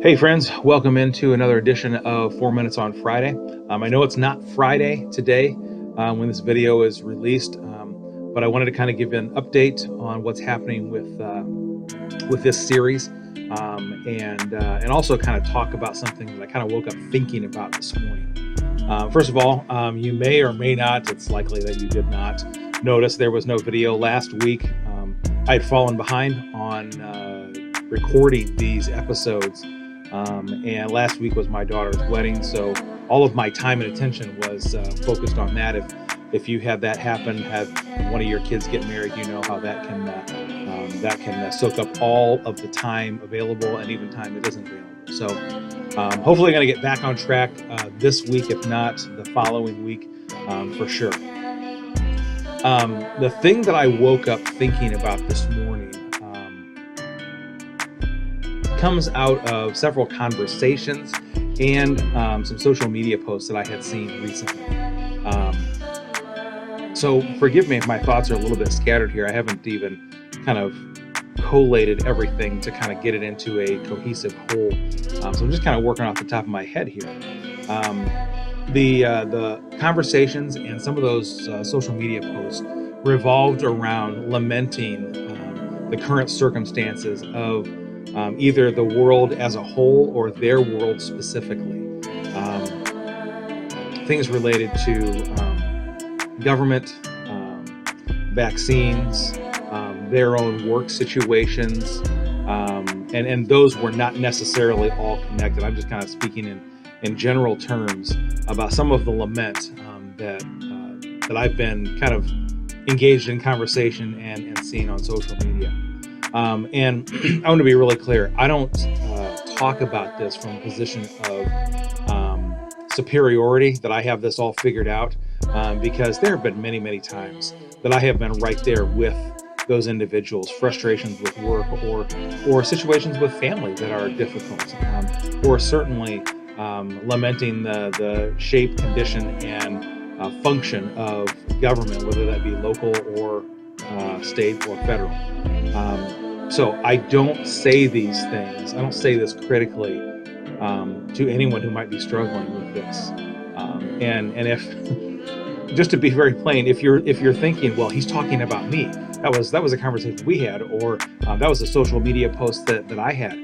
Hey friends, welcome into another edition of 4 Minutes on Friday. I know it's not Friday today when this video is released, but I wanted to kind of give you an update on what's happening with this series, and also kind of talk about something that I kind of woke up thinking about this morning. First of all, you may or may not, it's likely that you did not notice there was no video last week. I had fallen behind on recording these episodes. And last week was my daughter's wedding, so all of my time and attention was focused on that. If you had that happen, had one of your kids get married, you know how that can soak up all of the time available and even time that isn't available. So hopefully, going to get back on track this week, if not the following week, for sure. The thing that I woke up thinking about this morning comes out of several conversations and some social media posts that I had seen recently. So forgive me if my thoughts are a little bit scattered here. I haven't even kind of collated everything to kind of get it into a cohesive whole. So I'm just kind of working off the top of my head here. The conversations and some of those social media posts revolved around lamenting the current circumstances of either the world as a whole or their world specifically. Things related to government, vaccines, their own work situations, and those were not necessarily all connected. I'm just kind of speaking in general terms about some of the lament that I've been kind of engaged in conversation and seen on social media. And I want to be really clear. I don't talk about this from a position of superiority, that I have this all figured out, because there have been many, many times that I have been right there with those individuals, frustrations with work or situations with family that are difficult, or certainly lamenting the shape, condition, and function of government, whether that be local or state or federal. So I don't say these things. I don't say this critically to anyone who might be struggling with this. And if, just to be very plain, if you're thinking, well, he's talking about me, that was a conversation we had, or that was a social media post that I had.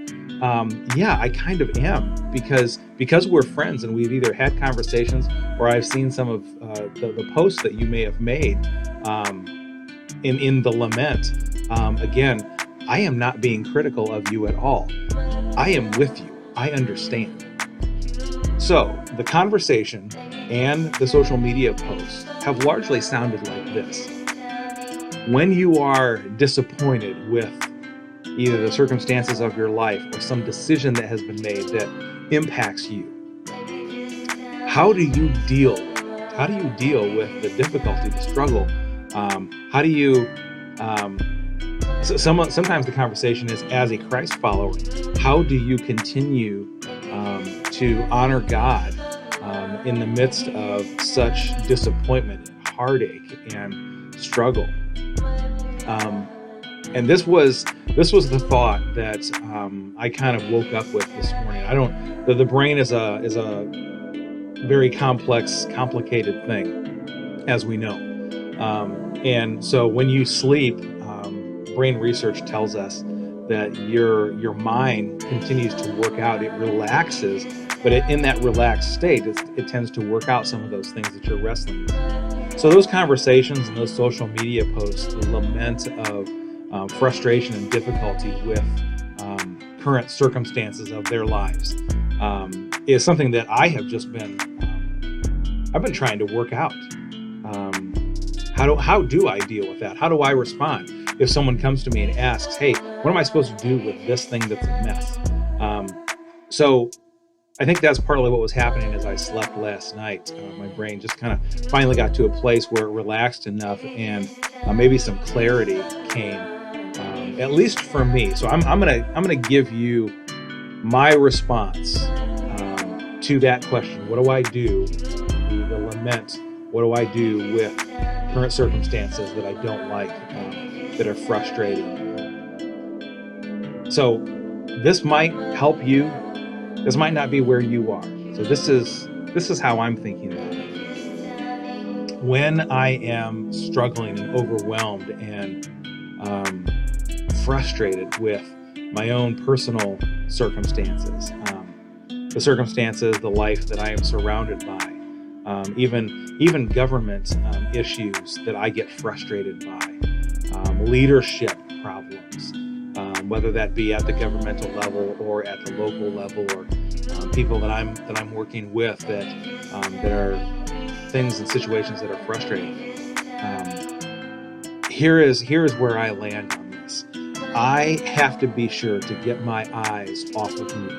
Yeah, I kind of am, because we're friends and we've either had conversations or I've seen some of the posts that you may have made in the lament. Again, I am not being critical of you at all. I am with you. I understand. So the conversation and the social media posts have largely sounded like this. When you are disappointed with either the circumstances of your life or some decision that has been made that impacts you, how do you deal with it? How do you deal with the difficulty, the struggle? How do you sometimes the conversation is, as a Christ follower, how do you continue to honor God in the midst of such disappointment and heartache and struggle? And this was the thought that I kind of woke up with this morning. The brain is a very complex, complicated thing, as we know. And so when you sleep, brain research tells us that your mind continues to work out. It relaxes, but in that relaxed state, it tends to work out some of those things that you're wrestling with. So those conversations and those social media posts, the lament of frustration and difficulty with current circumstances of their lives, is something that I have just been I've been trying to work out. How do I deal with that? How do I respond if someone comes to me and asks, hey, what am I supposed to do with this thing that's a mess? So I think that's partly what was happening as I slept last night. My brain just kind of finally got to a place where it relaxed enough, and maybe some clarity came, at least for me. So I'm gonna give you my response to that question. What do I do? The lament. What do I do with current circumstances that I don't like, that are frustrating? So this might help you This might not be where you are. So this is how I'm thinking about it. When I am struggling and overwhelmed and frustrated with my own personal circumstances, the circumstances, the life that I am surrounded by, even government issues that I get frustrated by, leadership problems, whether that be at the governmental level or at the local level, or people that I'm working with that are things and situations that are frustrating. Here is where I land on this. I have to be sure to get my eyes off of me,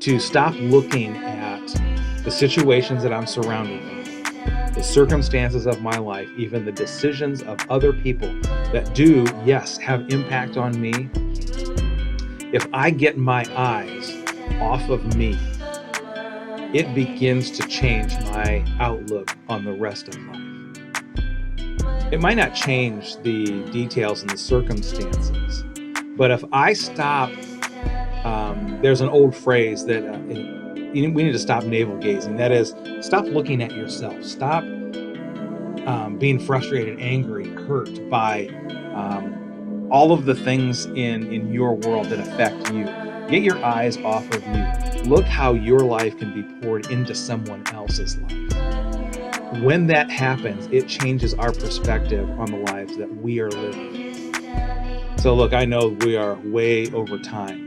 to stop looking at the situations that I'm surrounded by, the circumstances of my life, even the decisions of other people that do, yes, have impact on me. If I get my eyes off of me, it begins to change my outlook on the rest of life. It might not change the details and the circumstances, but if I stop, there's an old phrase that we need to stop navel gazing. That is, stop looking at yourself. Stop being frustrated, angry, hurt by all of the things in your world that affect you. Get your eyes off of you. Look how your life can be poured into someone else's life. When that happens, it changes our perspective on the lives that we are living. So look, I know we are way over time,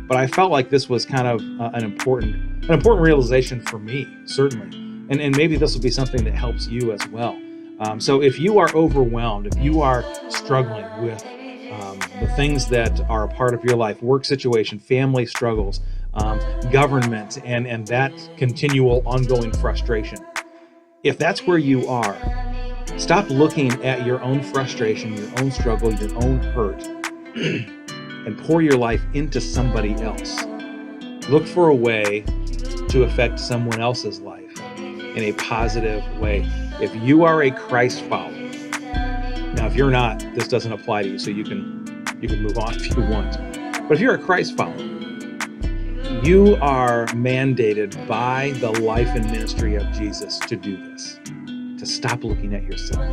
but I felt like this was kind of an important realization for me, certainly. And maybe this will be something that helps you as well. So if you are overwhelmed, if you are struggling with the things that are a part of your life, work situation, family struggles, government, and that continual ongoing frustration, if that's where you are, stop looking at your own frustration, your own struggle, your own hurt, and pour your life into somebody else. Look for a way to affect someone else's life in a positive way. If you are a Christ follower, now if you're not, this doesn't apply to you, so you can move on if you want. But if you're a Christ follower, you are mandated by the life and ministry of Jesus to do this, to stop looking at yourself,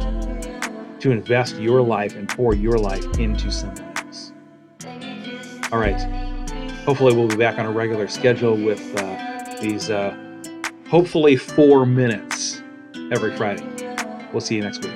to invest your life and pour your life into someone else. All right. Hopefully we'll be back on a regular schedule with these hopefully 4 minutes every Friday. We'll see you next week.